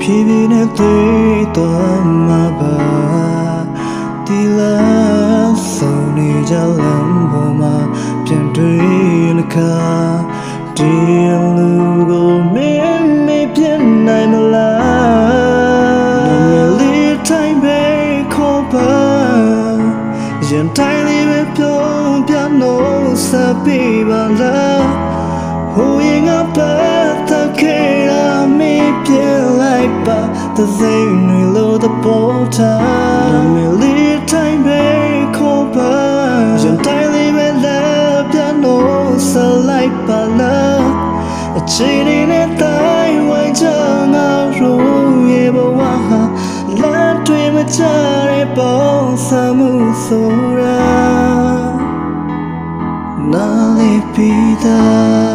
ဖြည်းဖြည်းနဲ့တွေ့သွားမှာပါဒီလားဆုံးနေကြလမ်းပေါ်မှာပြန်တွေ့လခါဒီလူကိုမင်းမပြတ်နိုင်မလားနာမည်လေးတိုင်းပဲခေါ်ပါရင်တိုင်းလေးပဲပြုံးပြလို့ဆက်ပြီးပါလားဟိုရင်ကပတ်သက်ခဲ့တာမင်းပြလိုက်ပါthe same we low the portalနာမည်လေးတိုင်းပဲခေါ်ပါရင်တိုင်းလေးပဲလက်ပြလို့ဆက်လိုက်ပါလားအချိန်နဲ့တိုင်းဝိုင်းချငါရိုးရဲ့ဘဝဟာလမ်းတွေမချတဲ့ပုံစံမှုဆိုတာနားလေးပြီးသား